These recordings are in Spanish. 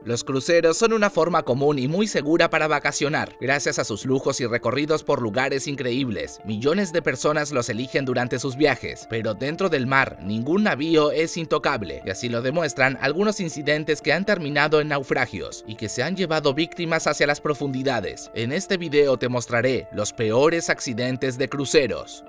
Los cruceros son una forma común y muy segura para vacacionar. Gracias a sus lujos y recorridos por lugares increíbles, millones de personas los eligen durante sus viajes. Pero dentro del mar, ningún navío es intocable, y así lo demuestran algunos incidentes que han terminado en naufragios y que se han llevado víctimas hacia las profundidades. En este video te mostraré los peores accidentes de cruceros.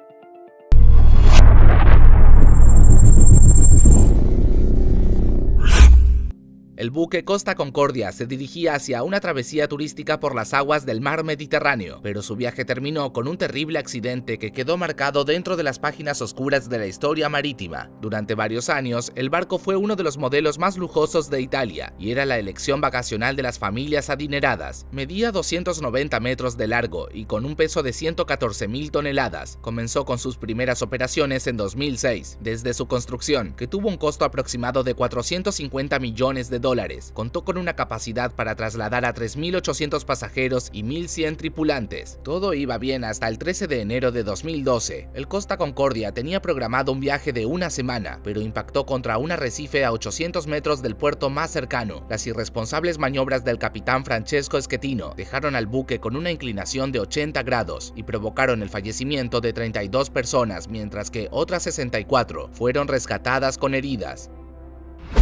El buque Costa Concordia se dirigía hacia una travesía turística por las aguas del mar Mediterráneo, pero su viaje terminó con un terrible accidente que quedó marcado dentro de las páginas oscuras de la historia marítima. Durante varios años, el barco fue uno de los modelos más lujosos de Italia y era la elección vacacional de las familias adineradas. Medía 290 metros de largo y con un peso de 114.000 toneladas. Comenzó con sus primeras operaciones en 2006. Desde su construcción, que tuvo un costo aproximado de 450 millones de dólares, contó con una capacidad para trasladar a 3.800 pasajeros y 1.100 tripulantes. Todo iba bien hasta el 13 de enero de 2012. El Costa Concordia tenía programado un viaje de una semana, pero impactó contra un arrecife a 800 metros del puerto más cercano. Las irresponsables maniobras del capitán Francesco Schettino dejaron al buque con una inclinación de 80 grados y provocaron el fallecimiento de 32 personas, mientras que otras 64 fueron rescatadas con heridas.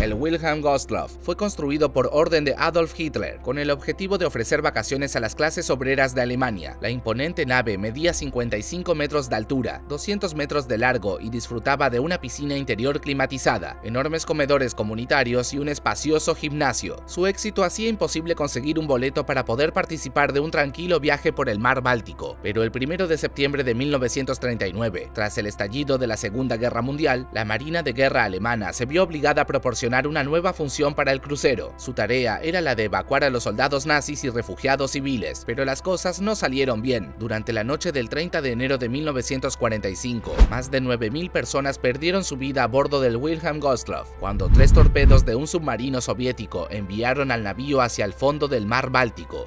El Wilhelm Gustloff fue construido por orden de Adolf Hitler con el objetivo de ofrecer vacaciones a las clases obreras de Alemania. La imponente nave medía 55 metros de altura, 200 metros de largo y disfrutaba de una piscina interior climatizada, enormes comedores comunitarios y un espacioso gimnasio. Su éxito hacía imposible conseguir un boleto para poder participar de un tranquilo viaje por el mar Báltico, pero el 1 de septiembre de 1939, tras el estallido de la Segunda Guerra Mundial, la Marina de Guerra alemana se vio obligada a proporcionar una nueva función para el crucero. Su tarea era la de evacuar a los soldados nazis y refugiados civiles, pero las cosas no salieron bien. Durante la noche del 30 de enero de 1945, más de 9.000 personas perdieron su vida a bordo del Wilhelm Gustloff, cuando 3 torpedos de un submarino soviético enviaron al navío hacia el fondo del mar Báltico.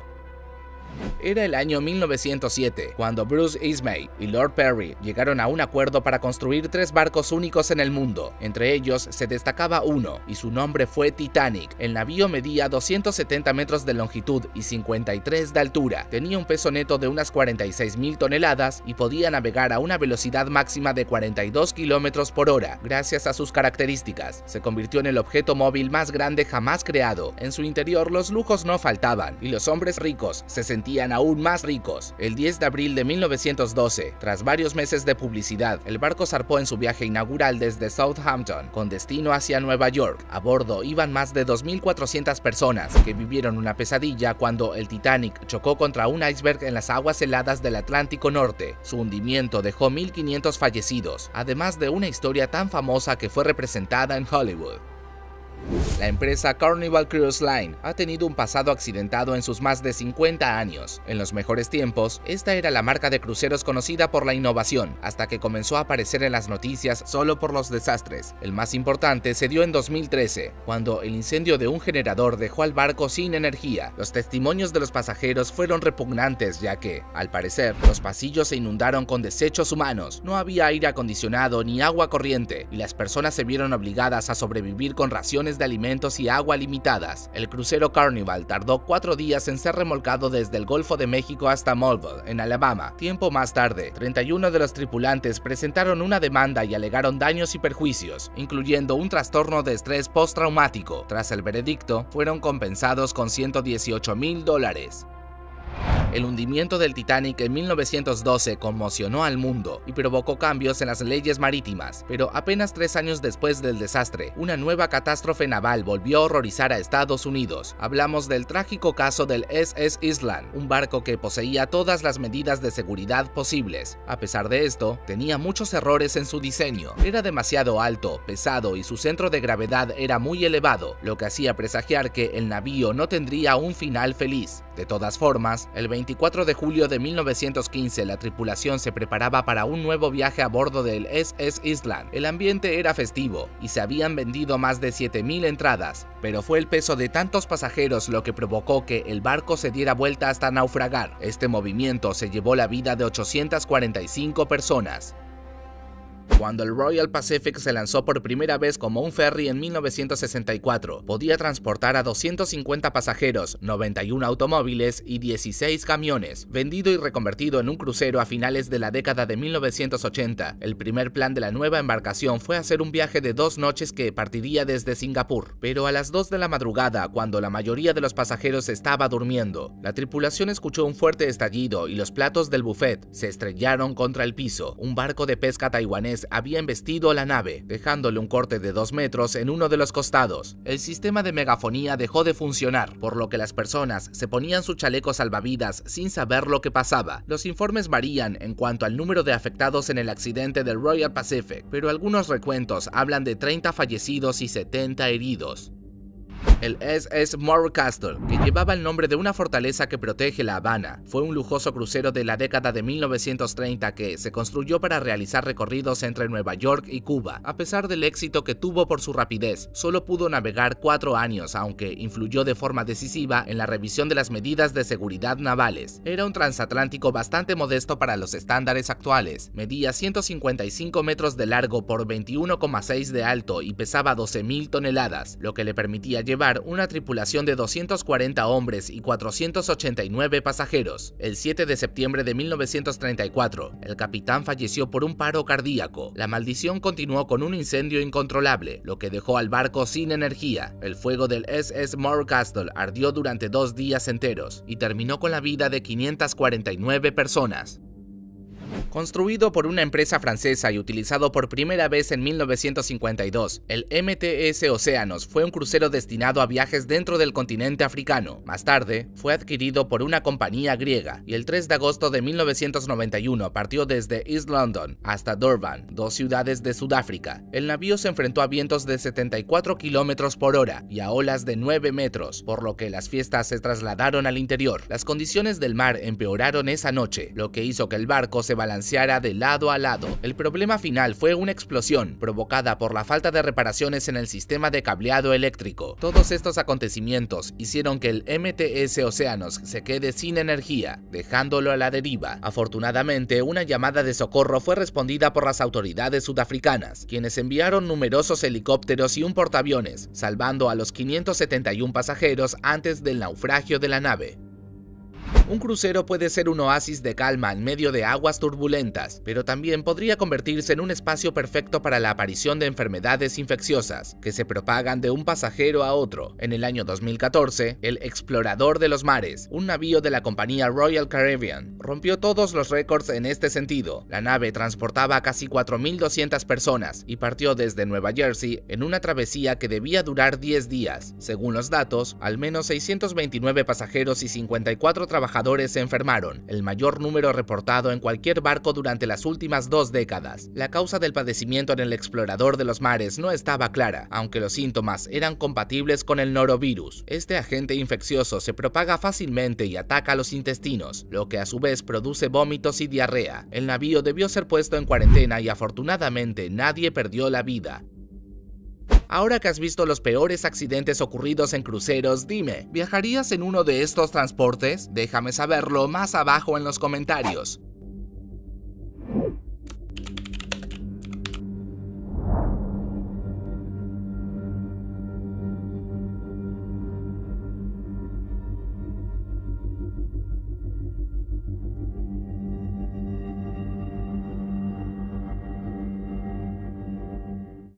Era el año 1907, cuando Bruce Ismay y Lord Perry llegaron a un acuerdo para construir 3 barcos únicos en el mundo. Entre ellos se destacaba uno, y su nombre fue Titanic. El navío medía 270 metros de longitud y 53 de altura. Tenía un peso neto de unas 46.000 toneladas y podía navegar a una velocidad máxima de 42 kilómetros por hora. Gracias a sus características, se convirtió en el objeto móvil más grande jamás creado. En su interior los lujos no faltaban, y los hombres ricos se sentían aún más ricos. El 10 de abril de 1912, tras varios meses de publicidad, el barco zarpó en su viaje inaugural desde Southampton, con destino hacia Nueva York. A bordo iban más de 2.400 personas, que vivieron una pesadilla cuando el Titanic chocó contra un iceberg en las aguas heladas del Atlántico Norte. Su hundimiento dejó 1.500 fallecidos, además de una historia tan famosa que fue representada en Hollywood. La empresa Carnival Cruise Line ha tenido un pasado accidentado en sus más de 50 años. En los mejores tiempos, esta era la marca de cruceros conocida por la innovación, hasta que comenzó a aparecer en las noticias solo por los desastres. El más importante se dio en 2013, cuando el incendio de un generador dejó al barco sin energía. Los testimonios de los pasajeros fueron repugnantes, ya que, al parecer, los pasillos se inundaron con desechos humanos, no había aire acondicionado ni agua corriente, y las personas se vieron obligadas a sobrevivir con raciones de alimentos y agua limitadas. El crucero Carnival tardó 4 días en ser remolcado desde el Golfo de México hasta Mobile, en Alabama. Tiempo más tarde, 31 de los tripulantes presentaron una demanda y alegaron daños y perjuicios, incluyendo un trastorno de estrés postraumático. Tras el veredicto, fueron compensados con $118.000. El hundimiento del Titanic en 1912 conmocionó al mundo y provocó cambios en las leyes marítimas, pero apenas 3 años después del desastre, una nueva catástrofe naval volvió a horrorizar a Estados Unidos. Hablamos del trágico caso del SS Island, un barco que poseía todas las medidas de seguridad posibles. A pesar de esto, tenía muchos errores en su diseño. Era demasiado alto, pesado y su centro de gravedad era muy elevado, lo que hacía presagiar que el navío no tendría un final feliz. De todas formas, el 24 de julio de 1915 la tripulación se preparaba para un nuevo viaje a bordo del SS Island. El ambiente era festivo y se habían vendido más de 7.000 entradas, pero fue el peso de tantos pasajeros lo que provocó que el barco se diera vuelta hasta naufragar. Este movimiento se llevó la vida de 845 personas. Cuando el Royal Pacific se lanzó por primera vez como un ferry en 1964, podía transportar a 250 pasajeros, 91 automóviles y 16 camiones. Vendido y reconvertido en un crucero a finales de la década de 1980, el primer plan de la nueva embarcación fue hacer un viaje de 2 noches que partiría desde Singapur. Pero a las 2 de la madrugada, cuando la mayoría de los pasajeros estaba durmiendo, la tripulación escuchó un fuerte estallido y los platos del buffet se estrellaron contra el piso. Un barco de pesca taiwanés había embestido la nave, dejándole un corte de 2 metros en uno de los costados. El sistema de megafonía dejó de funcionar, por lo que las personas se ponían sus chalecos salvavidas sin saber lo que pasaba. Los informes varían en cuanto al número de afectados en el accidente del Royal Pacific, pero algunos recuentos hablan de 30 fallecidos y 70 heridos. El SS Morro Castle, que llevaba el nombre de una fortaleza que protege La Habana, fue un lujoso crucero de la década de 1930 que se construyó para realizar recorridos entre Nueva York y Cuba. A pesar del éxito que tuvo por su rapidez, solo pudo navegar 4 años, aunque influyó de forma decisiva en la revisión de las medidas de seguridad navales. Era un transatlántico bastante modesto para los estándares actuales. Medía 155 metros de largo por 21,6 de alto y pesaba 12.000 toneladas, lo que le permitía llevar una tripulación de 240 hombres y 489 pasajeros. El 7 de septiembre de 1934, el capitán falleció por un paro cardíaco. La maldición continuó con un incendio incontrolable, lo que dejó al barco sin energía. El fuego del SS Morro Castle ardió durante 2 días enteros y terminó con la vida de 549 personas. Construido por una empresa francesa y utilizado por primera vez en 1952, el MTS Océanos fue un crucero destinado a viajes dentro del continente africano. Más tarde, fue adquirido por una compañía griega y el 3 de agosto de 1991 partió desde East London hasta Durban, 2 ciudades de Sudáfrica. El navío se enfrentó a vientos de 74 km por hora y a olas de 9 metros, por lo que las fiestas se trasladaron al interior. Las condiciones del mar empeoraron esa noche, lo que hizo que el barco se balanceara de lado a lado. El problema final fue una explosión provocada por la falta de reparaciones en el sistema de cableado eléctrico. Todos estos acontecimientos hicieron que el MTS Océanos se quede sin energía, dejándolo a la deriva. Afortunadamente, una llamada de socorro fue respondida por las autoridades sudafricanas, quienes enviaron numerosos helicópteros y un portaaviones, salvando a los 571 pasajeros antes del naufragio de la nave. Un crucero puede ser un oasis de calma en medio de aguas turbulentas, pero también podría convertirse en un espacio perfecto para la aparición de enfermedades infecciosas que se propagan de un pasajero a otro. En el año 2014, el Explorador de los Mares, un navío de la compañía Royal Caribbean, rompió todos los récords en este sentido. La nave transportaba a casi 4.200 personas y partió desde Nueva Jersey en una travesía que debía durar 10 días. Según los datos, al menos 629 pasajeros y 54 trabajadores se enfermaron, el mayor número reportado en cualquier barco durante las últimas 2 décadas. La causa del padecimiento en el Explorador de los Mares no estaba clara, aunque los síntomas eran compatibles con el norovirus. Este agente infeccioso se propaga fácilmente y ataca los intestinos, lo que a su vez produce vómitos y diarrea. El navío debió ser puesto en cuarentena y afortunadamente nadie perdió la vida. Ahora que has visto los peores accidentes ocurridos en cruceros, dime, ¿viajarías en uno de estos transportes? Déjame saberlo más abajo en los comentarios.